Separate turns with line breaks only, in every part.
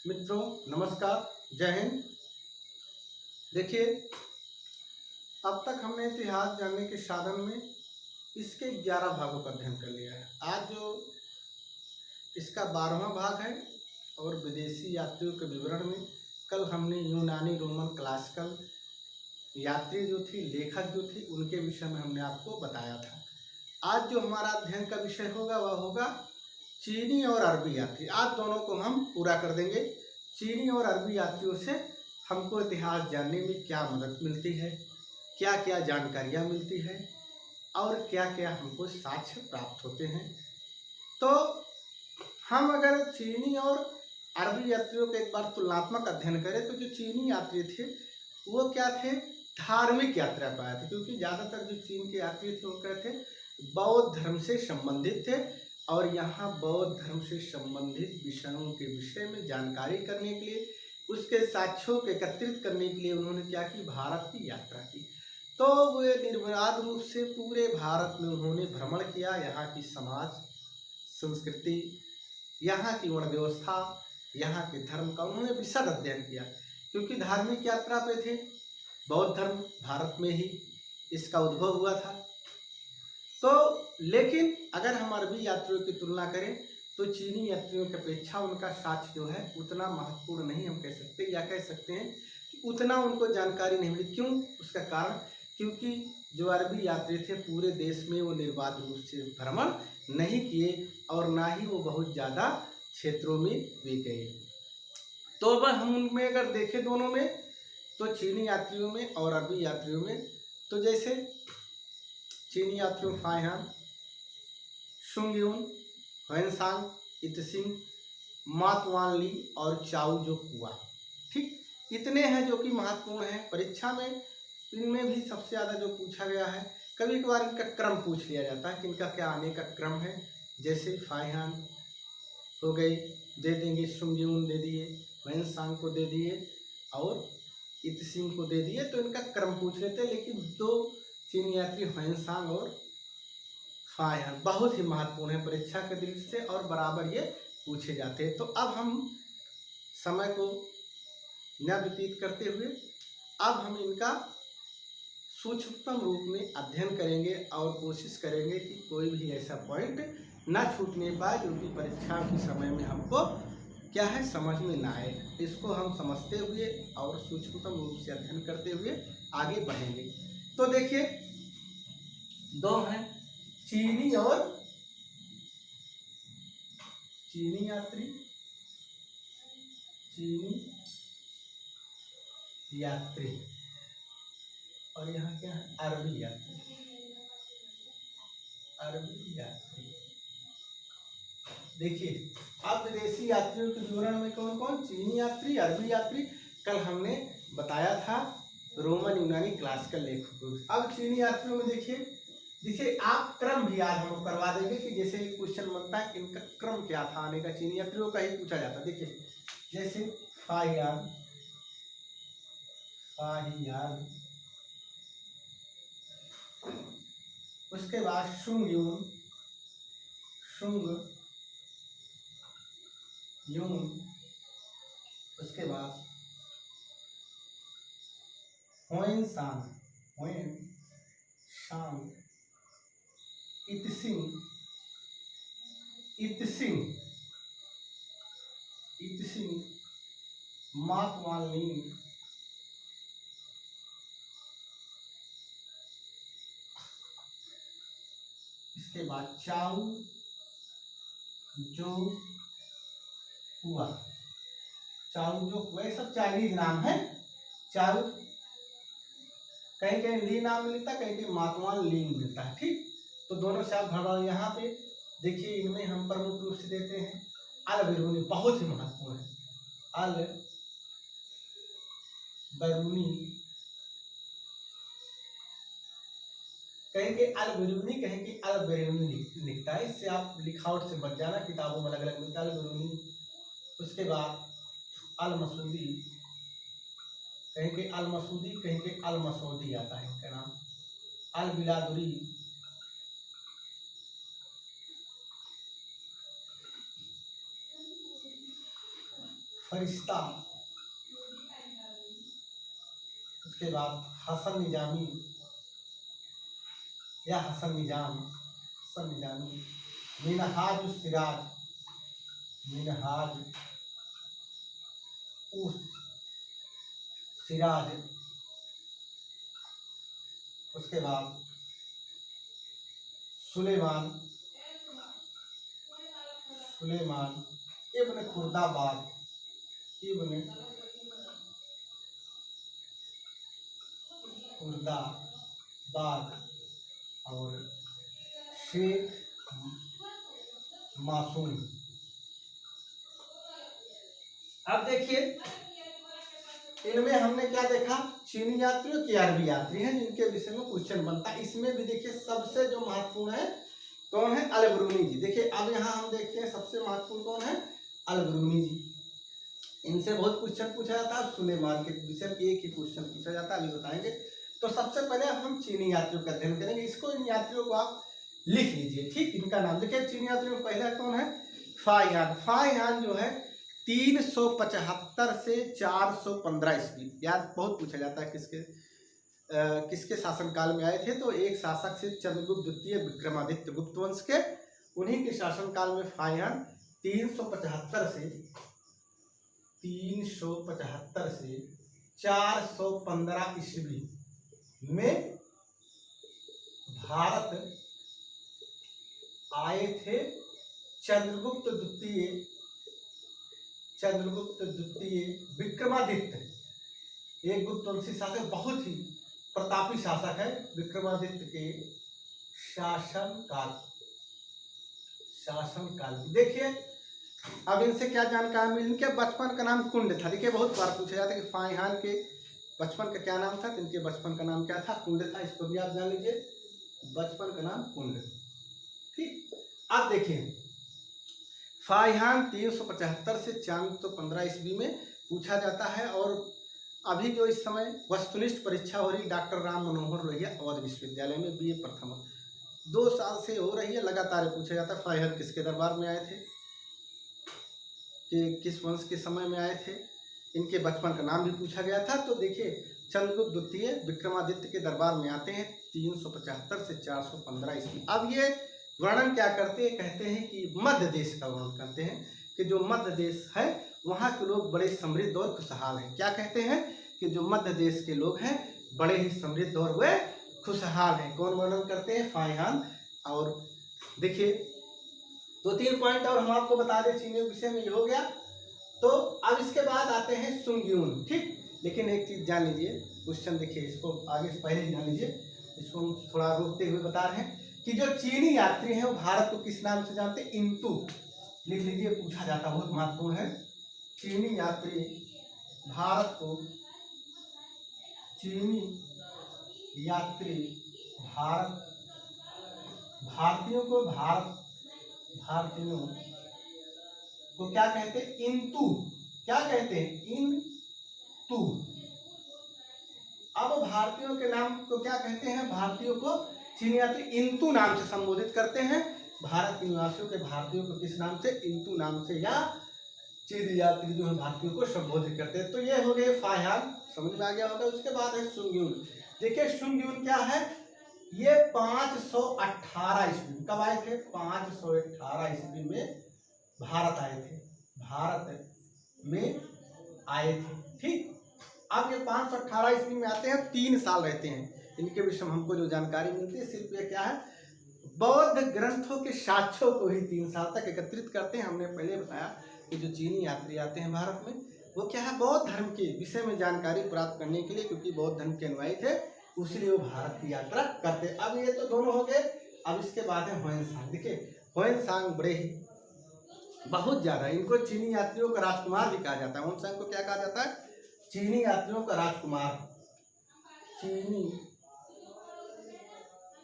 मित्रों नमस्कार, जय हिंद। देखिए, अब तक हमने इतिहास जानने के साधन में इसके 11 भागों का अध्ययन कर लिया है। आज जो इसका 12वां भाग है और विदेशी यात्रियों के विवरण में कल हमने यूनानी, रोमन, क्लासिकल यात्री जो थी, लेखक जो थी, उनके विषय में हमने आपको बताया था। आज जो हमारा अध्ययन का विषय होगा वह होगा चीनी और अरबी यात्री। आज दोनों को हम पूरा कर देंगे। चीनी और अरबी यात्रियों से हमको इतिहास जानने में क्या मदद मिलती है, क्या क्या जानकारियाँ मिलती है और क्या क्या हमको साक्ष्य प्राप्त होते हैं। तो हम अगर चीनी और अरबी यात्रियों का एक बार तुलनात्मक अध्ययन करें तो जो चीनी यात्री थे वो क्या थे, धार्मिक यात्रा पर आए थे, क्योंकि ज़्यादातर जो चीन के यात्री थे वो क्या थे, बौद्ध धर्म से संबंधित थे और यहाँ बौद्ध धर्म से संबंधित विषयों के विषय में जानकारी करने के लिए, उसके साक्ष्यों को एकत्रित करने के लिए उन्होंने क्या की, भारत की यात्रा की। तो वे निर्विवाद रूप से पूरे भारत में उन्होंने भ्रमण किया। यहाँ की समाज, संस्कृति, यहाँ की वर्ण व्यवस्था, यहाँ के धर्म का उन्होंने विशद अध्ययन किया, क्योंकि धार्मिक यात्रा पे थे। बौद्ध धर्म भारत में ही इसका उद्भव हुआ था। तो लेकिन अगर हम अरबी यात्रियों की तुलना करें तो चीनी यात्रियों की अपेक्षा उनका साक्ष्य जो है उतना महत्वपूर्ण नहीं हम कह सकते, या कह सकते हैं कि उतना उनको जानकारी नहीं मिली। क्यों? उसका कारण क्योंकि जो अरबी यात्री थे पूरे देश में वो निर्बाध रूप से भ्रमण नहीं किए और ना ही वो बहुत ज़्यादा क्षेत्रों में वे गए। तो अब हम उनमें अगर देखें दोनों में, तो चीनी यात्रियों में और अरबी यात्रियों में, तो जैसे चीनी यात्रियों फाइहान, शुंगयुन, ह्वेनसांग, इतसिंग, मातवानली और चाउ जो कुआ, ठीक, इतने हैं जो कि महत्वपूर्ण हैं। परीक्षा में इनमें भी सबसे ज़्यादा जो पूछा गया है, कभी कभार इनका क्रम पूछ लिया जाता है कि इनका क्या आने का क्रम है। जैसे फाइहान हो गई, दे देंगे, शुंगयुन दे दिए, ह्वेनसांग को दे दिए और इतसिंग को दे दिए, तो इनका क्रम पूछ लेते हैं। लेकिन दो चीनी यात्री ह्वेनसांग और फाइहान बहुत ही महत्वपूर्ण है परीक्षा के दृष्टि से और बराबर ये पूछे जाते हैं। तो अब हम समय को न व्यतीत करते हुए अब हम इनका सूक्ष्मतम रूप में अध्ययन करेंगे और कोशिश करेंगे कि कोई भी ऐसा पॉइंट न छूटने पाए जो कि परीक्षा के समय में हमको क्या है समझ में ना आए। इसको हम समझते हुए और सूक्ष्मतम रूप से अध्ययन करते हुए आगे बढ़ेंगे। तो देखिए, दो हैं चीनी यात्री, चीनी यात्री, और यहाँ क्या है, अरबी यात्री, अरबी यात्री। देखिए, अब विदेशी यात्रियों के विवरण में कौन कौन, चीनी यात्री, अरबी यात्री, कल हमने बताया था रोमन, यूनानी, क्लासिकल लेखकों। अब चीनी यात्रियों में देखिए आप क्रम भी आज हम करवा देंगे कि जैसे क्वेश्चन बनता है इनका क्रम क्या था आने का, चीनी यात्रियों का ही पूछा जाता है। देखिए जैसे फाहियान, उसके बाद शुंगयुन, उसके बाद ह्वेनसांग, इतसिंग, मातवानली, इसके बाद चाउ जो हुआ, ये सब चाइनीज नाम है। चाउ कहीं कहीं ली नाम मिलता है, कहीं कहीं मातवान ली मिलता है, ठीक। तो दोनों से आप भरवा। यहाँ पे देखिए इनमें हम प्रमुख रूप से देते हैं अल बिरूनी, बहुत ही महत्वपूर्ण है, अल बिरूनी, कहीं के अल बिरूनी, कहीं के अल बिरूनी लिखता है। इससे आप लिखावट से बच जाना, किताबों में अलग अलग मिलता है अल बिरूनी। उसके बाद अल मसूदी, कहीं के अल मसूदी, कहीं के अल मसूदी आता है इनका नाम। अल बिलादुरी, फरिश्ता, उसके बाद हसन निजामी या हसन निजामी, मिनहाज सिराज, मिनहाज उस सिराज, उसके बाद सुलेमान इब्न खुर्दाबाद, इब्न खुर्दाबाद और शेख मासूम। अब देखिए इनमें हमने क्या देखा, चीनी यात्रियों की अरबी यात्री हैं जिनके विषय में क्वेश्चन बनता है। इसमें भी देखिए सबसे जो महत्वपूर्ण है कौन है, अल-बरूनी जी। देखिए अब यहाँ हम देखते हैं सबसे महत्वपूर्ण कौन है, अल-बरूनी जी। इनसे बहुत क्वेश्चन पूछा जाता है, सुलेमान के विषय में एक ही क्वेश्चन पूछा जाता है, अभी बताएंगे। तो सबसे पहले हम चीनी यात्रियों का अध्ययन करेंगे। इसको इन यात्रियों को आप लिख लीजिए, ठीक। इनका नाम देखिए, चीनी यात्रियों में पहला कौन है, फाहियान। फाहियान जो है 375 से 415 ईस्वी, याद बहुत पूछा जाता है किसके शासनकाल में आए थे। तो एक शासक से चंद्रगुप्त द्वितीय विक्रमादित्य गुप्त वंश के, उन्हीं के शासनकाल में फाहियान 375 से 415 ईस्वी में भारत आए थे। चंद्रगुप्त द्वितीय विक्रमादित्य, एक गुप्तवंशी शासक, बहुत ही प्रतापी शासक है। विक्रमादित्य के शासनकाल देखिए। अब इनसे क्या जानकारी मिली, इनके बचपन का नाम कुंड था। देखिए बहुत बार पूछा जाता है कि फाहियान के बचपन का क्या नाम था, तो इनके बचपन का नाम क्या था, कुंड था। इसको भी आप जान लीजिए, बचपन का नाम कुंड, ठीक। अब देखिए फाहियान 375 से 415 ईस्वी में पूछा जाता है। और अभी जो इस समय वस्तुनिष्ठ परीक्षा हो रही, डॉक्टर राम मनोहर लोहिया अवध विश्वविद्यालय में BA प्रथम 2 साल से हो रही है, लगातार पूछा जाता है फाहियान किसके दरबार में आए थे, कि किस वंश के समय में आए थे। इनके बचपन का नाम भी पूछा गया था। तो देखिए चंद्रगुप्त द्वितीय विक्रमादित्य के दरबार में आते हैं 375 से 415 ईस्वी। अब ये वर्णन क्या करते हैं, कहते हैं कि मध्य देश का वर्णन करते हैं, कि जो मध्य देश है वहाँ के लोग बड़े समृद्ध और खुशहाल हैं। क्या कहते हैं, कि जो मध्य देश के लोग हैं बड़े ही समृद्ध और वे खुशहाल हैं। कौन वर्णन करते हैं, फाहियान। और देखिए 2-3 पॉइंट और हम आपको बता दें चीनी विषय में, ये हो गया। तो अब इसके बाद आते हैं सुंग्यून, ठीक। लेकिन एक चीज जान लीजिए, क्वेश्चन देखिए, इसको आगे से पहले ही जान लीजिए, इसको हम थोड़ा रोकते हुए बता रहे हैं कि जो चीनी यात्री हैं वो भारत को किस नाम से जानते हैं, इंतु, लिख लीजिए, पूछा जाता, बहुत महत्वपूर्ण है। चीनी यात्री भारत को, चीनी यात्री भारतीयों को क्या कहते हैं, इंतु। क्या कहते हैं, इंतु। अब भारतीयों के नाम को क्या कहते हैं, भारतीयों को चीनी यात्री इंतु नाम से संबोधित करते हैं। भारत के निवासियों के भारतीयों को किस नाम से, इंतु नाम से, या चीनी यात्री जो है भारतीयों को संबोधित करते हैं। तो ये हो गए फाहियान, समझ में आ गया होगा। उसके बाद है सुंग्यून। देखिए सुंग्यून क्या है, ये 518 ईस्वी, कब आए थे, 518 ईस्वी में भारत आए थे, भारत में आए थे, ठीक। अब ये 518 ईस्वी में आते हैं, 3 साल रहते हैं। इनके विषय में हमको जो जानकारी मिलती है सिर्फ ये क्या है, बौद्ध ग्रंथों के साक्ष्यों को ही 3 साल तक एकत्रित करते हैं। हमने पहले बताया कि जो चीनी यात्री आते हैं भारत में, वो क्या है, बौद्ध धर्म के विषय में जानकारी प्राप्त करने के लिए, क्योंकि बौद्ध धर्म के अनुयायी थे, उसलिए वो भारत की यात्रा करते। अब ये तो दोनों हो गए। अब इसके बाद है ह्वेनसांग। देखिए ह्वेनसांग बड़े ही बहुत ज्यादा, इनको चीनी यात्रियों का राजकुमार भी कहा जाता है। ह्वेनसांग को क्या कहा जाता है, चीनी यात्रियों का राजकुमार।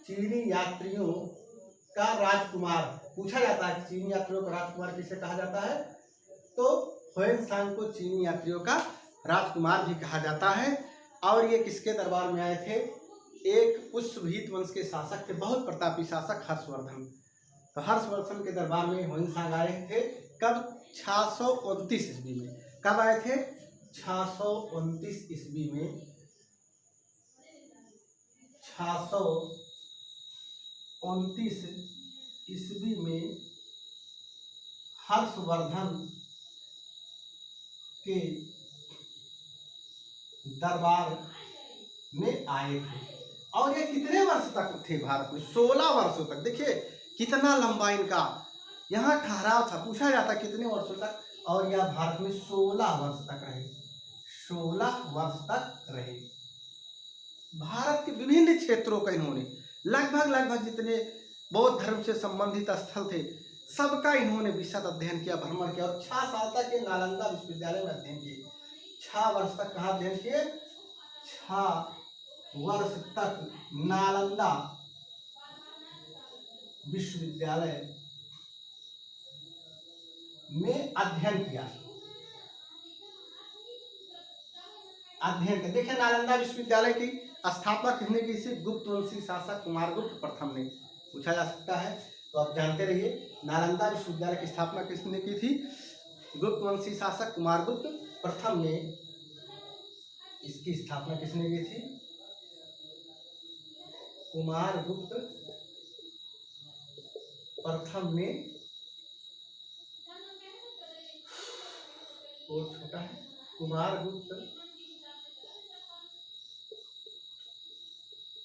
चीनी यात्रियों का राजकुमार पूछा जाता है, चीनी यात्रियों का राजकुमार किसे कहा जाता है, तो ह्वेनसांग को चीनी यात्रियों का राजकुमार भी कहा जाता है। और ये किसके दरबार में आए थे, एक पुष्पभीत वंश के शासक थे, बहुत प्रतापी शासक हर्षवर्धन। तो हर्षवर्धन के दरबार में ह्वेनसांग आए थे, कब, 629 ईस्वी में। कब आए थे? 629 ईस्वी में। 629 ईस्वी में हर्षवर्धन के दरबार में आए थे। और ये कितने वर्ष तक थे भारत में? 16 वर्षों तक। देखिए कितना लंबा इनका यहाँ ठहराव था। पूछा जाता कितने वर्षों तक, और यह भारत में 16 वर्ष तक रहे। 16 वर्ष तक रहे। भारत के विभिन्न क्षेत्रों का इन्होंने लगभग जितने बौद्ध धर्म से संबंधित स्थल थे सबका इन्होंने विशद अध्ययन किया, भ्रमण किया। और 6 साल तक ये नालंदा विश्वविद्यालय में अध्ययन किए। 6 वर्ष तक कहाँ अध्ययन किए? 6 वर्ष तक नालंदा विश्वविद्यालय में अध्ययन किया। देखिए नालंदा विश्वविद्यालय की स्थापना किसने की थी? गुप्तवंशी शासक कुमारगुप्त प्रथम ने। पूछा जा सकता है, तो आप जानते रहिए नालंदा विश्वविद्यालय की स्थापना किसने की थी? गुप्तवंशी शासक कुमारगुप्त प्रथम ने। इसकी स्थापना किसने की थी? कुमारगुप्त प्रथम ने। और छोटा है, कुमारगुप्त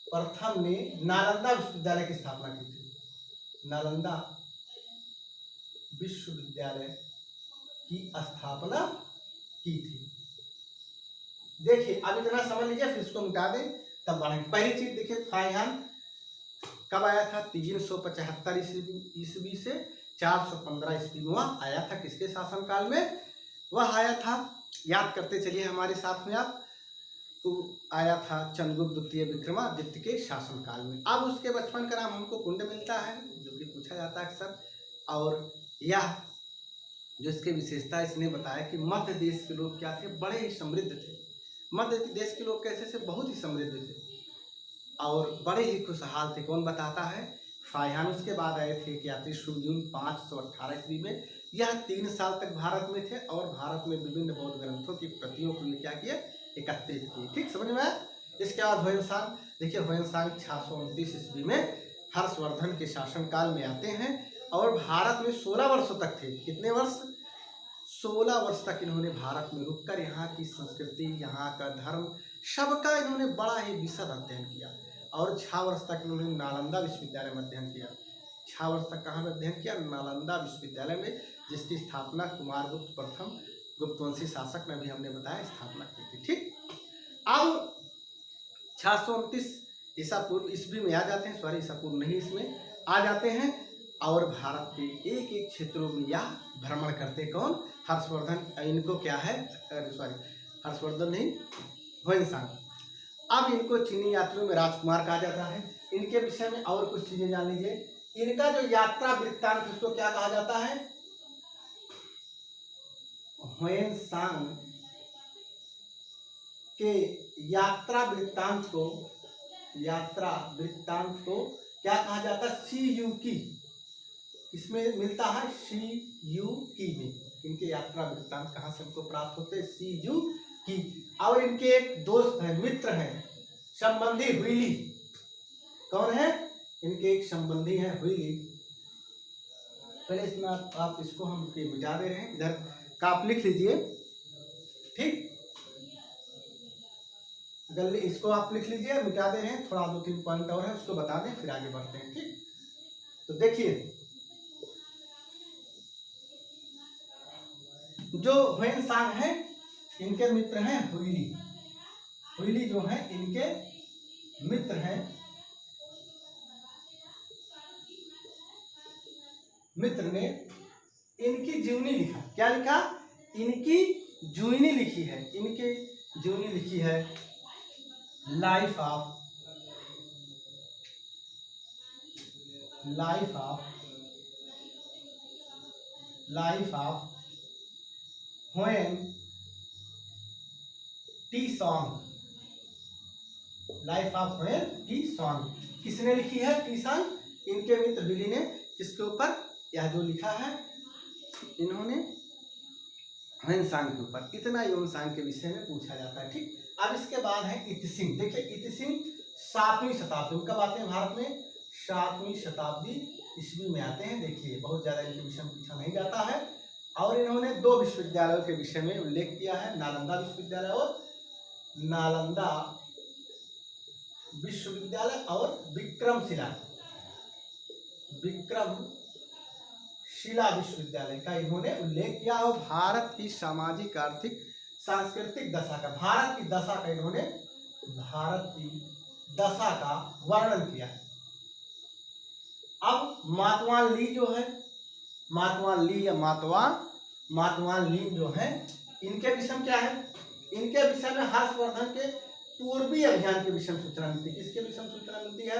प्रथम ने नालंदा विश्वविद्यालय की स्थापना की थी। नालंदा विश्वविद्यालय की स्थापना की थी। देखिए अब इतना समझ लीजिए, फिर इसको मिटा दें तब बढ़ेंगे। पहली चीज देखिए, फाइहान कब आया था? 375 ईस्वी से 415 ईस्वी में वह आया था। किसके शासनकाल में वह आया था? याद करते चलिए हमारे साथ में आप। तो आया था चंद्रगुप्त द्वितीय विक्रमादित्य के शासनकाल में। अब उसके बचपन का नाम हमको कुंड मिलता है, जो कि पूछा जाता है अक्सर। और यह जो इसकी विशेषता इसने बताया कि मध्य देश के लोग क्या थे? बड़े ही समृद्ध थे। मध्य देश के लोग कैसे थे? बहुत ही समृद्ध थे और बड़े ही खुशहाल थे। कौन बताता है? फाइहान। उसके बाद आए थे यात्री शुंगजुन 518 ईस्वी में। यह 3 साल तक भारत में थे और भारत में विभिन्न बौद्ध ग्रंथों की प्रतियों को क्या किया? एकत्रित किए। ठीक समझ में आया? इसके बाद ह्वेनसांग। देखिए ह्वेनसांग 629 ईस्वी में हर्षवर्धन के शासनकाल में आते हैं और भारत में 16 वर्षों तक थे। कितने वर्ष? 16 वर्ष तक इन्होंने भारत में रुककर यहाँ की संस्कृति, यहाँ का धर्म, सबका इन्होंने बड़ा ही विशद अध्ययन किया। और 6 वर्ष तक इन्होंने नालंदा विश्वविद्यालय में अध्ययन किया। 6 वर्ष तक कहाँ में अध्ययन किया? नालंदा विश्वविद्यालय में, जिसकी स्थापना कुमारगुप्त प्रथम गुप्तवंशी शासक ने भी हमने बताया स्थापना की थी। ठीक, अब 629 ईसा पूर्व ईस्वी में आ जाते हैं। सॉरी, ईसा पूर्व नहीं, इसमें आ जाते हैं और भारत के एक एक क्षेत्रों में यह भ्रमण करते। कौन? हर्षवर्धन। इनको क्या है? सॉरी, हर्षवर्धन नहीं, ह्वेनसांग। अब इनको चीनी यात्रियों में राजकुमार कहा जाता है। इनके विषय में और कुछ चीजें जान लीजिए। इनका जो यात्रा वृत्तांत उसको क्या कहा जाता है? ह्वेनसांग के यात्रा वृत्तांत को क्या कहा जाता है? सीयूकी। इसमें मिलता है सीयूकी में। इनके यात्रा वृत्तांत कहाँ से हमको प्राप्त होते हैं? सीयूकी। और इनके एक दोस्त हैं, मित्र हैं, संबंधी हुइली। कौन है? इनके एक संबंधी हैं हुइली। पहले इसमें आप इसको हम मिटा दे रहे हैं, इधर का आप लिख लीजिए। ठीक, अगर इसको आप लिख लीजिए, मिटा दे रहे हैं। थोड़ा 2-3 पॉइंट और है, उसको बता दें, फिर आगे बढ़ते हैं। ठीक, तो देखिए जो ह्वेनसांग है इनके मित्र हैं हुइली। हुइली जो है इनके मित्र हैं। मित्र ने इनकी जीवनी लिखा। क्या लिखा? इनकी जीवनी लिखी है। इनकी जीवनी लिखी है life of Hiuen Tsang. Life of Hiuen Tsang किसने लिखी है? टीसॉन्ग, इनके मित्र हुइली ने। किसके ऊपर? यह जो लिखा है इन्होंने ह्वेनसांग के ऊपर, इतना ह्वेनसांग के विषय में पूछा जाता है। ठीक, अब इसके बाद है इत्सिंग। देखिए इत्सिंग 7वीं शताब्दी में कब आते हैं भारत में? 7वीं शताब्दी ईस्वी में आते हैं। देखिए बहुत ज्यादा इनके विषय में पूछा नहीं जाता है। और इन्होंने 2 विश्वविद्यालयों के विषय में उल्लेख किया है, नालंदा विश्वविद्यालय और नालंदा विश्वविद्यालय और विक्रमशिला विश्वविद्यालय का इन्होंने उल्लेख किया। और भारत की सामाजिक आर्थिक सांस्कृतिक दशा का, भारत की दशा का इन्होंने भारत की दशा का वर्णन किया है। अब मातवान ली जो है, मातवान ली या मातवान ली जो है, इनके विषय में क्या है? इनके विषय में हर्षवर्धन के पूर्वी अभियान के विषय में सूचना मिलती है। किसके विषय में सूचना मिलती है?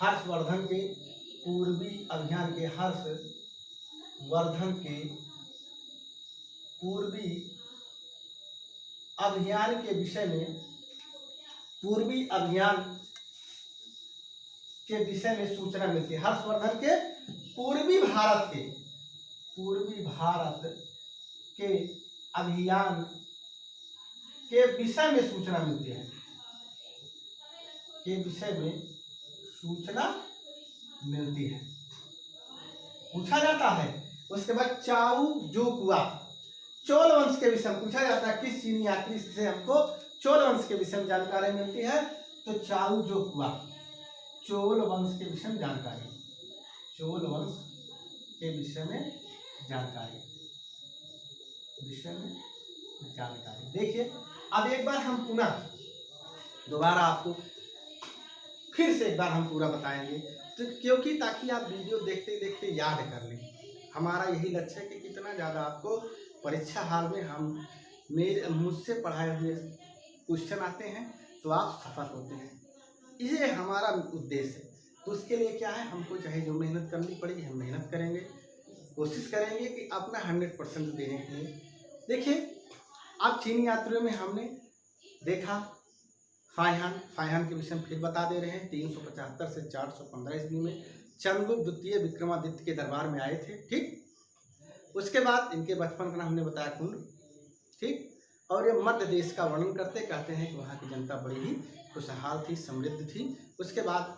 हर्षवर्धन के पूर्वी अभियान के, हर्षवर्धन के पूर्वी अभियान के विषय में, पूर्वी अभियान के विषय में सूचना मिलती है। हर्षवर्धन के पूर्वी भारत के अभियान के विषय में सूचना मिलती है, के विषय में सूचना मिलती है, पूछा जाता है। उसके बाद चाउ जोकुआ, चोल वंश के विषय में पूछा जाता है। किस चीनी यात्री से हमको चोल वंश के विषय में जानकारी मिलती है? तो चाउ जोकुआ, चोल वंश के विषय में जानकारी, चोल वंश के विषय में जानकारी, देखिए अब एक बार हम पुनः दोबारा आपको फिर से एक बार हम पूरा बताएंगे, तो क्योंकि ताकि आप वीडियो देखते देखते याद कर लें। हमारा यही लक्ष्य है कि कितना ज़्यादा आपको परीक्षा हाल में हम मुझसे पढ़ाए हुए क्वेश्चन आते हैं तो आप सफल होते हैं, ये हमारा उद्देश्य है। तो उसके लिए क्या है, हमको चाहे जो मेहनत करनी पड़ेगी हम मेहनत करेंगे, कोशिश करेंगे कि अपना 100% देने के लिए। देखिए अब चीनी यात्रियों में हमने देखा फाइहान के विषय में फिर बता दे रहे हैं। 375 से 415 ईस्वी में चंद्रगुप्त द्वितीय विक्रमादित्य के दरबार में आए थे। ठीक, उसके बाद इनके बचपन का नाम हमने बताया कुंड। ठीक, और ये मध्य देश का वर्णन करते कहते हैं कि वहाँ की जनता बड़ी ही खुशहाल थी, समृद्ध थी। उसके बाद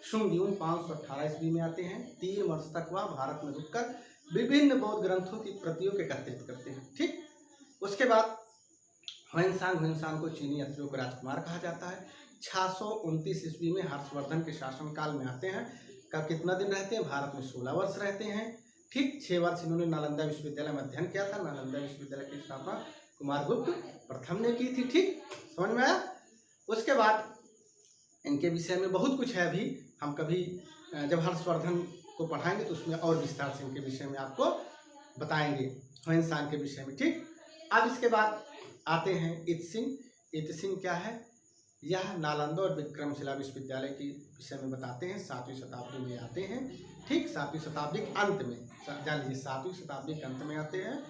शुंग 518 ईस्वी में आते हैं। 3 वर्ष तक वह भारत में रुककर विभिन्न बौद्ध ग्रंथों की प्रतियों को एकत्रित करते हैं। ठीक, उसके बाद ह्वेनसांग को चीनी यात्रियों का राजकुमार कहा जाता है। 629 ईस्वी में हर्षवर्धन के शासनकाल में आते हैं। कब कितना दिन रहते हैं? भारत में 16 वर्ष रहते हैं। ठीक, 6 वर्ष इन्होंने नालंदा विश्वविद्यालय में अध्ययन किया था। नालंदा विश्वविद्यालय की स्थापना कुमारगुप्त प्रथम ने की थी। ठीक, समझ में आया? उसके बाद इनके विषय में बहुत कुछ है, अभी हम कभी जब हर्षवर्धन को पढ़ाएंगे तो उसमें और विस्तार से इनके विषय में आपको बताएंगे, ह्वेनसांग के विषय में। ठीक, अब इसके बाद आते हैं इत्सिंग क्या है? यह नालंदा और विक्रमशिला विश्वविद्यालय के विषय में बताते हैं। 7वीं शताब्दी में आते हैं। ठीक, 7वीं शताब्दी के अंत में, जान लीजिए 7वीं शताब्दी के अंत में आते हैं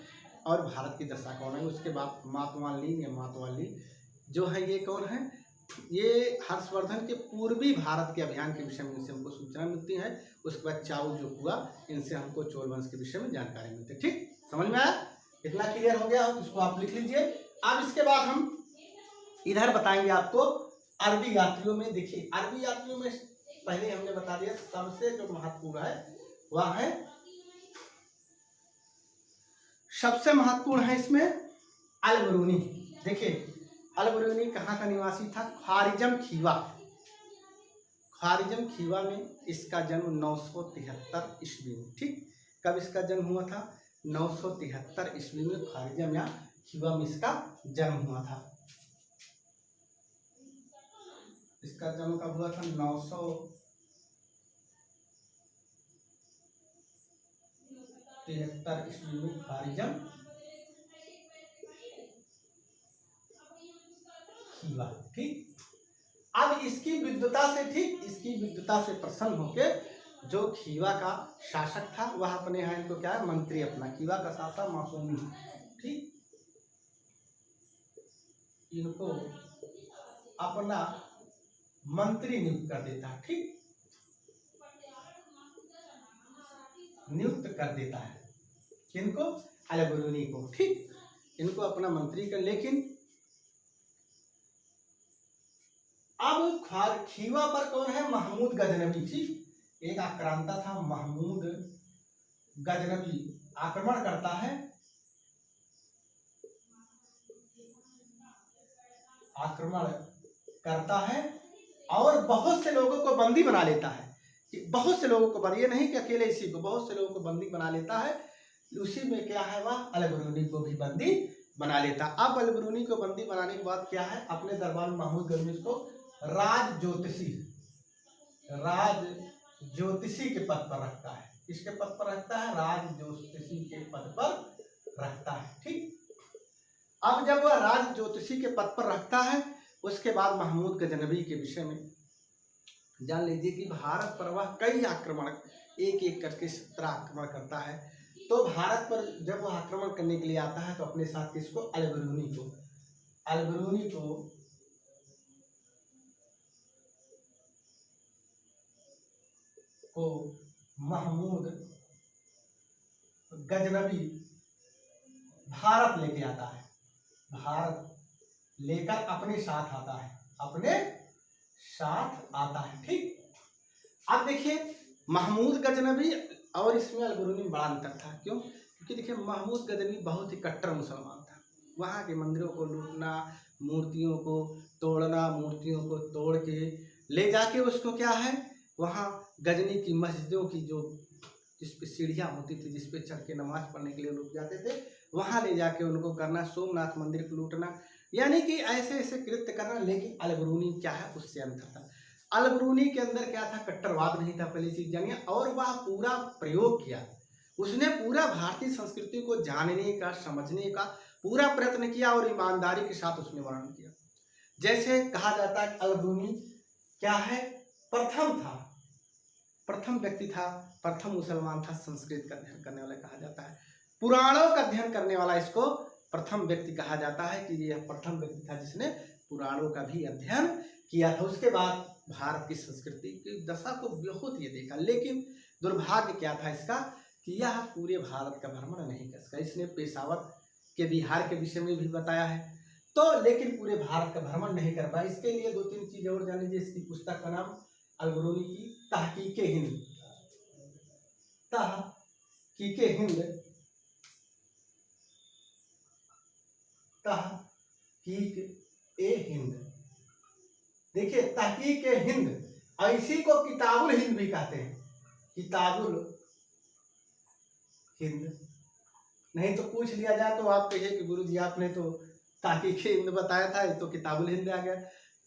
और भारत की दशा कौन है? उसके बाद मातवाली जो है, ये कौन है? ये हर्षवर्धन के पूर्वी भारत के अभियान के विषय में इनसे हमको सूचना मिलती है। उसके बाद चाउ जोकुआ, इनसे हमको चोल वंश के विषय में जानकारी मिलती है। ठीक, समझ में आया? इतना क्लियर हो गया हो, इसको आप लिख लीजिए। अब इसके बाद हम इधर बताएंगे आपको अरबी यात्रियों में। देखिए अरबी यात्रियों में पहले हमने बता दिया, सबसे जो महत्वपूर्ण है वह है, सबसे महत्वपूर्ण है इसमें अल-बरूनी। देखिए अल-बरूनी कहाँ का निवासी था? ख्वारिज़म खीवा में इसका जन्म 973 ईस्वी में। ठीक, कब इसका जन्म हुआ था? 973 ईस्वी में ख्वारिज़म या खीवा में इसका जन्म हुआ था। इसका जन्म कब हुआ था? 973 ईस्वी में ख्वारिज़म खीवा। ठीक, अब इसकी विद्वता से प्रसन्न होकर जो खीवा का शासक था वह अपने यहाँ इनको क्या है? मंत्री अपना, खीवा का शासक मासूमी। ठीक, इनको अपना मंत्री नियुक्त कर देता है। ठीक, नियुक्त कर देता है किनको? अल-बरूनी को। ठीक, इनको अपना मंत्री कर। लेकिन अब खीवा पर कौन है? महमूद गजनवी। ठीक, एक आक्रांता था महमूद गजनवी, आक्रमण करता है, और बहुत से लोगों को बंदी बना लेता है। बहुत से लोगों को, ये नहीं कि अकेले इसी को, बहुत से लोगों को बंदी बना लेता है। उसी में क्या है, वह अलबरूनी को भी बंदी बना लेता। अब अलबरूनी को बंदी बनाने के बाद क्या है, अपने दरबार में महमूद गजनवी को राज ज्योतिषी के पद पर रखता है। किसके पद पर रखता है? राज ज्योतिषी के पद पर रखता है। ठीक, अब जब वह राज ज्योतिषी के पद पर रखता है, उसके बाद महमूद गजनवी के विषय में जान लीजिए कि भारत पर वह कई आक्रमण, एक एक करके 17 आक्रमण करता है। तो भारत पर जब वह आक्रमण करने के लिए आता है तो अपने साथ किसको? अलबरूनी को महमूद गजनवी भारत लेके आता है। भारत लेकर अपने साथ आता है। ठीक, अब देखिए महमूद गजनवी और इसमें अलबरूनी में बड़ा अंतर था। क्यों? क्योंकि देखिए महमूद गजनवी बहुत ही कट्टर मुसलमान था। वहाँ के मंदिरों को लूटना, मूर्तियों को तोड़ना, मूर्तियों को तोड़ के ले जाके उसको क्या है, वहाँ गजनी की मस्जिदों की जो जिस पे सीढ़ियाँ होती थी, जिस पे चढ़ के नमाज पढ़ने के लिए लोग जाते थे, वहाँ ले जाके उनको करना, सोमनाथ मंदिर को लूटना, यानी कि ऐसे ऐसे कृत्य करना। लेकिन अलबरूनी क्या है, उससे अंतर था। अलबरूनी के अंदर क्या था? कट्टरवाद नहीं था, पहली चीज जानिए। और वह पूरा प्रयोग किया, उसने पूरा भारतीय संस्कृति को जानने का, समझने का पूरा प्रयत्न किया और ईमानदारी के साथ उसने वर्णन किया। जैसे कहा जाता है अलबरूनी क्या है, प्रथम व्यक्ति था, प्रथम मुसलमान था संस्कृत का अध्ययन करने वाला कहा जाता है। पुराणों का अध्ययन करने वाला इसको प्रथम व्यक्ति कहा जाता है कि यह प्रथम व्यक्ति था जिसने पुराणों का भी अध्ययन किया था। उसके बाद भारत की संस्कृति की दशा को बहुत ये देखा। लेकिन दुर्भाग्य क्या था इसका कि यह पूरे भारत का भ्रमण नहीं कर सका। इसने पेशावर के बिहार के विषय में भी बताया है, तो लेकिन पूरे भारत का भ्रमण नहीं कर पाया। इसके लिए 2-3 चीजें और जान लीजिए। इसकी पुस्तक का नाम अलबरूनी की तहकीके हिंद, तहकीके हिंद, तहकीक-ए-हिंद। देखिए तहकीक-ए-हिंद, इसी को किताबुल हिंद भी कहते हैं। किताबुल हिंद, नहीं तो पूछ लिया जाए तो आप कहिए कि गुरुजी आपने तो तहकीक-ए-हिंद बताया था, तो किताबुल हिंद आ गया।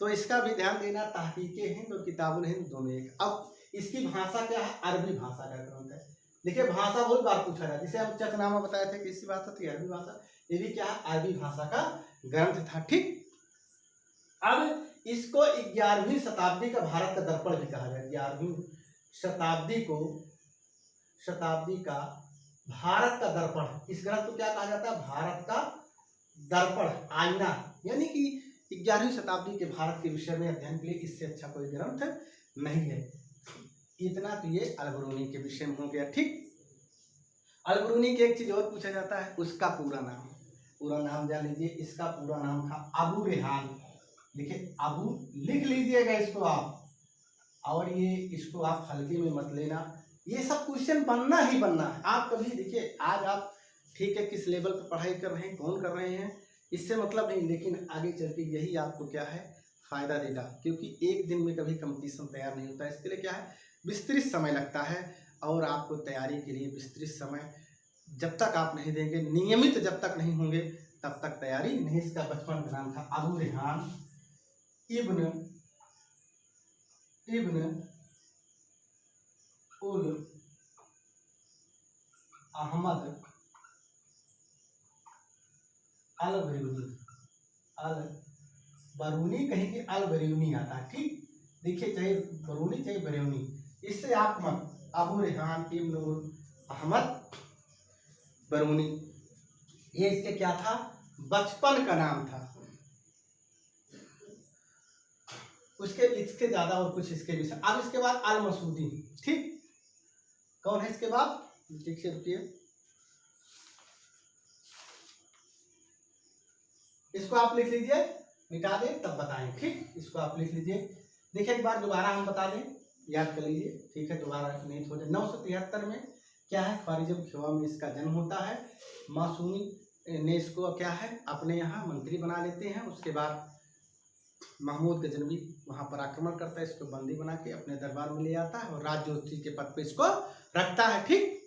तो इसका भी ध्यान देना, तहकीक-ए-हिंद और किताबुल हिंद दोनों एक। अब इसकी भाषा क्या है? अरबी भाषा का ग्रंथ है। देखिए भाषा बहुत बार पूछा जाता है, जिसे हम चकनामा बताए थे किसी भाषा थी, अरबी भाषा। ये भी क्या है? अरबी भाषा का ग्रंथ था। ठीक, अब इसको 11वीं शताब्दी का भारत का दर्पण भी कहा जाए। 11वीं शताब्दी का भारत का दर्पण, इस ग्रंथ को क्या कहा जाता है? भारत का दर्पण, आईना। यानी कि 11वीं शताब्दी के भारत के विषय में अध्ययन के लिए इससे अच्छा कोई ग्रंथ नहीं है। इतना तो ये अलबरूनी के विषय में हो गया। ठीक, अलबरूनी की एक चीज और पूछा जाता है, उसका पूरा नाम जान लीजिए। इसका पूरा नाम था अबू रेहान। देखिए अबू लिख लीजिएगा इसको आप, और ये इसको आप हल्के में मत लेना। ये सब क्वेश्चन बनना ही बनना है। आप कभी देखिए, आज आप ठीक है किस लेवल पर पढ़ाई कर रहे हैं, कौन कर रहे हैं, इससे मतलब नहीं, लेकिन आगे चल के यही आपको क्या है, फायदा देगा। क्योंकि एक दिन में कभी कंपटीशन तैयार नहीं होता। इसके लिए क्या है, विस्तृत समय लगता है, और आपको तैयारी के लिए विस्तृत समय जब तक आप नहीं देंगे, नियमित जब तक नहीं होंगे, तब तक तैयारी नहीं। इसका बचपन का नाम था अबू रेहान इब्न उल अहमद अलबरूनी, कहीं की अलबरूनी आता है। ठीक, देखिए चाहे बरूनी चाहे बरूनी, इससे आप मत, अबू रेहान इब्न उल अहमद बरूनी, ये इसके क्या था, बचपन का नाम था। इसके ज्यादा और कुछ इसके विषय। अब इसके बाद अल मसूदी। ठीक, कौन है इसके बाद? देखिए रुकिए, इसको आप लिख लीजिए, मिटा दें तब बताएं, ठीक। इसको आप लिख लीजिए। देखिए एक बार दोबारा हम बता दें, याद कर लीजिए, ठीक है, दोबारा नहीं हो जाए। 973 में क्या है, ख्वारिज़म खेवा में इसका जन्म होता है। मासूमी ने इसको क्या है अपने यहाँ मंत्री बना लेते हैं। उसके बाद महमूद गजनवी वहाँ पर आक्रमण करता है, इसको बंदी बना के अपने दरबार में ले आता है और राज्योत्सव के पद पे इसको रखता है, ठीक।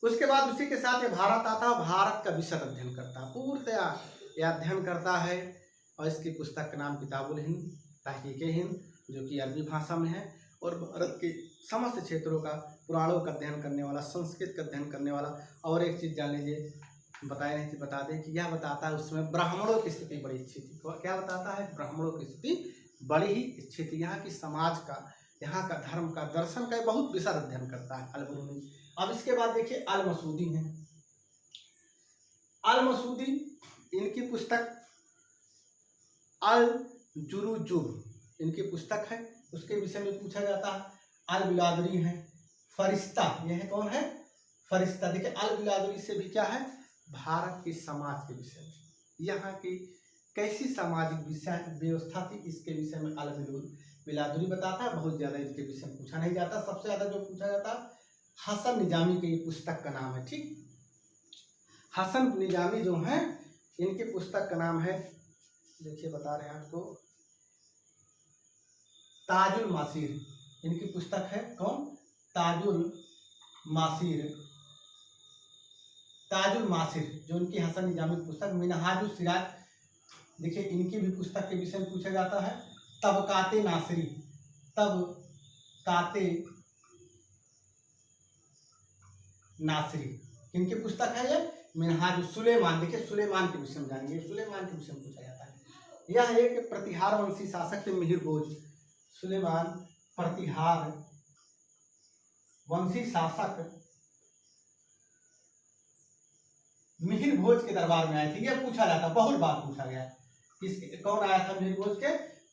उसके बाद उसी के साथ ये भारत आता है, भारत का विशद अध्ययन करता है, पूर्णतया यह अध्ययन करता है। और इसकी पुस्तक का नाम किताबुल हिंद तहकीक हिंद, जो कि अरबी भाषा में है और भारत के समस्त क्षेत्रों का, पुराणों का अध्ययन करने वाला, संस्कृत का अध्ययन करने वाला। और एक चीज़ जान लीजिए, बताए नहीं थी, बता दें कि यह बताता है उसमें ब्राह्मणों की स्थिति बड़ी अच्छी थी। क्या बताता है, ब्राह्मणों की स्थिति बड़ी ही अच्छी थी। यहाँ की समाज का, यहाँ का धर्म का, दर्शन का बहुत विशद अध्ययन करता है अल-बरूनी। अब इसके बाद देखिए अल-मसूदी हैं। अल-मसूदी, इनकी पुस्तक अल-जुरूजुब इनकी पुस्तक है, उसके विषय में पूछा जाता है। अल-बिलादरी है, फरिश्ता, यह है कौन है, फरिश्ता। देखिए अल-बिलादरी से भी क्या है, भारत के समाज के विषय में, यहाँ की कैसी सामाजिक व्यवस्था थी, इसके विषय में अल-बिलादरी बताता है। बहुत ज़्यादा इसके विषय में पूछा नहीं जाता। सबसे ज़्यादा जो पूछा जाता है हसन निजामी की पुस्तक का नाम है, ठीक। हसन निजामी जो है, इनकी पुस्तक का नाम है, देखिए बता रहे हैं आपको, ताजुल मासीर। इनकी पुस्तक है कौन, ताजुल मासीर, ताजुल मासीर, जो इनकी हसन निजामी की पुस्तक। मिनहाजुल सिराज, देखिए इनकी भी पुस्तक के विषय में पूछा जाता है। तबकाते नासिरी, तबकाते नासिरी, इनकी पुस्तक है ये। मिनहाजुल सुलेमान, देखिए सुलेमान के विषय में जानेंगे, सुलेमान के विषय में पूछा जाता है। यह एक प्रतिहार वंशी शासक थे, मिहिर भोज। सुलेमान प्रतिहार वंशी शासक मिहिर भोज के दरबार में आए थे। यह पूछा जाता, बहुत बार पूछा गया है। किसके, कौन आया था मिहिर भोज के,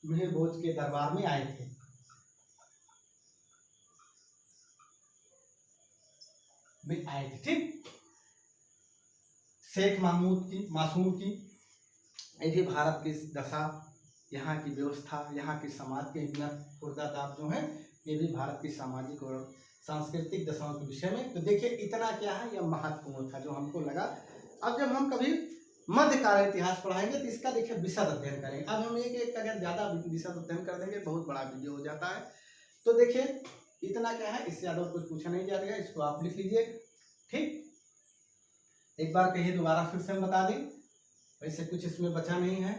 मिहिर भोज के दरबार में आए थे, ठीक। शेख महमूद की, मासूम की, ये भारत की दशा, यहाँ की व्यवस्था, यहाँ के समाज के खुर्दादाब जो है, ये भी भारत की सामाजिक और सांस्कृतिक दशाओं के विषय में। तो देखिए इतना क्या है, यह महत्वपूर्ण था जो हमको लगा। अब जब हम कभी मध्यकालीन इतिहास पढ़ाएंगे तो इसका देखिए विशद अध्ययन करेंगे। अब हम एक अगर ज़्यादा विशद अध्ययन कर देंगे, बहुत बड़ा वीडियो हो जाता है। तो देखिए इतना क्या है, इससे ज़्यादा कुछ पूछा नहीं जा रहा है। इसको आप लिख लीजिए, ठीक। एक बार कहिए, दोबारा फिर से हम बता दें, वैसे कुछ इसमें बचा नहीं है,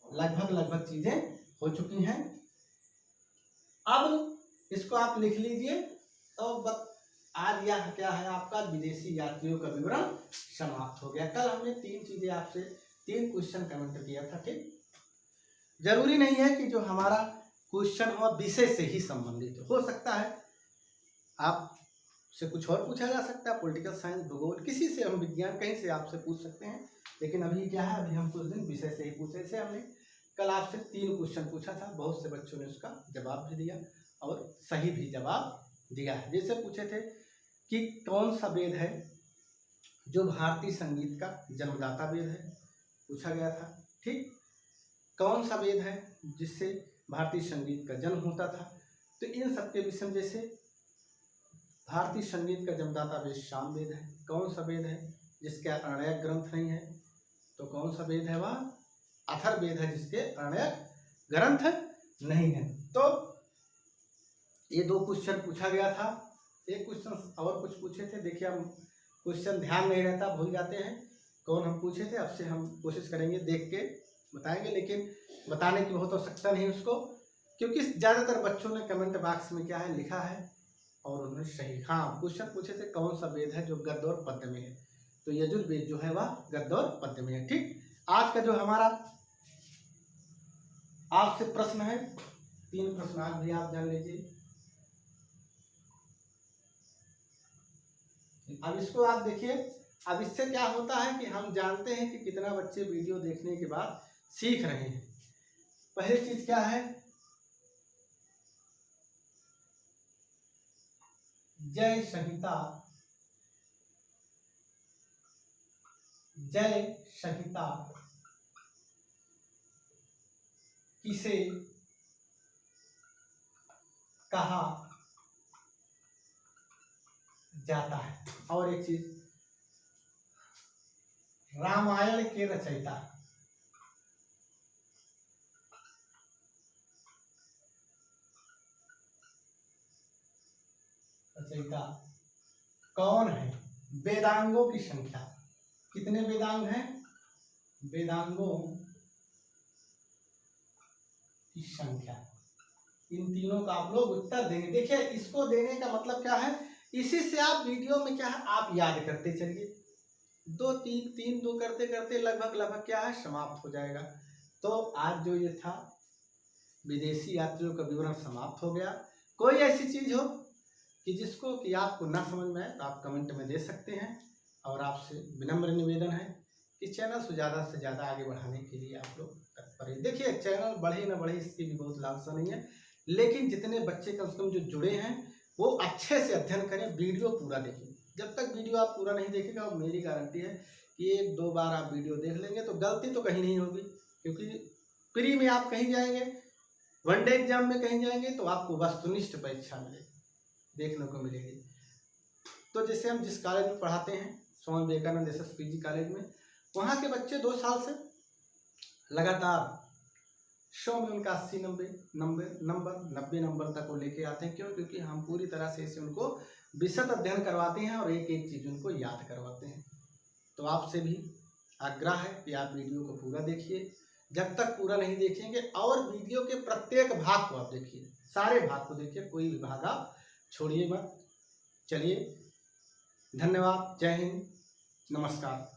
लगभग चीजें हो चुकी हैं। अब इसको आप लिख लीजिए। तो आज यह क्या है, आपका विदेशी यात्रियों का विवरण समाप्त हो गया। कल हमने 3 चीजें आपसे, 3 क्वेश्चन कमेंट किया था, ठीक। जरूरी नहीं है कि जो हमारा क्वेश्चन हो विषय से ही संबंधित हो सकता है, आप से कुछ और पूछा जा सकता है, पॉलिटिकल साइंस, भूगोल, किसी से, हम विज्ञान, कहीं से आपसे पूछ सकते हैं। लेकिन अभी क्या है, अभी हम कुछ दिन विषय से ही पूछे थे। हमने कल आपसे 3 क्वेश्चन पूछा था, बहुत से बच्चों ने उसका जवाब भी दिया और सही भी जवाब दिया है। जैसे पूछे थे कि कौन सा वेद है जो भारतीय संगीत का जन्मदाता वेद है, पूछा गया था, ठीक। कौन सा वेद है जिससे भारतीय संगीत का जन्म होता था। तो इन सबके विषय में, जैसे भारतीय संगीत का जन्मदाता वेद सामवेद है। कौन सा वेद है जिसके अरण्यक ग्रंथ नहीं है, तो कौन सा वेद है, वह अथर्ववेद है जिसके अरण्यक ग्रंथ नहीं है। तो ये 2 क्वेश्चन पूछा गया था। एक क्वेश्चन और कुछ पूछे थे, देखिए हम क्वेश्चन ध्यान नहीं रहता, भूल जाते हैं कौन हम पूछे थे। अब से हम कोशिश करेंगे, देख के बताएंगे, लेकिन बताने की बहुत आवश्यकता नहीं उसको, क्योंकि ज़्यादातर बच्चों ने कमेंट बॉक्स में क्या है लिखा है और उन्होंने सही, हाँ, क्वेश्चन पूछे थे कौन सा वेद है जो गद्य और पद्य में है, तो यजुर्वेद जो है वह गद्य और पद्य में है, ठीक। आज का जो हमारा आपसे प्रश्न है, 3 प्रश्न आज भी आप जान लीजिए। अब इसको आप देखिए, अब इससे क्या होता है कि हम जानते हैं कि कितना बच्चे वीडियो देखने के बाद सीख रहे हैं। पहली चीज क्या है, जय संहिता, जय संहिता किसे कहा जाता है। और एक चीज, रामायण के रचयिता कौन है। वेदांगों की संख्या, कितने वेदांग हैं, वेदांगों की संख्या। इन तीनों का आप लोग उत्तर देंगे। देखिए इसको देने का मतलब क्या है, इसी से आप वीडियो में क्या है आप याद करते चलिए। 2 3 3 2 करते करते लगभग क्या है समाप्त हो जाएगा। तो आज जो ये था विदेशी यात्रियों का विवरण समाप्त हो गया। कोई ऐसी चीज हो कि जिसको कि आपको ना समझ में आए तो आप कमेंट में दे सकते हैं। और आपसे विनम्र निवेदन है कि चैनल से ज़्यादा आगे बढ़ाने के लिए आप लोग तत्पर हैं। देखिए चैनल बढ़े ना बढ़े इसकी भी बहुत लालसा नहीं है, लेकिन जितने बच्चे कम से कम जो जुड़े हैं वो अच्छे से अध्ययन करें, वीडियो पूरा देखें। जब तक वीडियो आप पूरा नहीं देखेगा और मेरी गारंटी है कि 1-2 बार आप वीडियो देख लेंगे तो गलती तो कहीं नहीं होगी। क्योंकि प्री में आप कहीं जाएंगे, वनडे एग्जाम में कहीं जाएंगे तो आपको वस्तुनिष्ठ परीक्षा मिलेगी, देखने को मिलेगी। तो जैसे हम जिस कॉलेज में पढ़ाते हैं स्वामी विवेकानंद SSPG कॉलेज में, वहाँ के बच्चे 2 साल से लगातार 100 में उनका 80-90 नंबर तक वो लेके आते हैं। क्यों? क्योंकि हम पूरी तरह से इसे उनको विशद अध्ययन करवाते हैं और एक एक चीज उनको याद करवाते हैं। तो आपसे भी आग्रह है कि आप वीडियो को पूरा देखिए। जब तक पूरा नहीं देखेंगे, और वीडियो के प्रत्येक भाग को आप देखिए, सारे भाग को देखिए, कोई भी भाग आप छोड़िए मत। चलिए, धन्यवाद, जय हिंद, नमस्कार।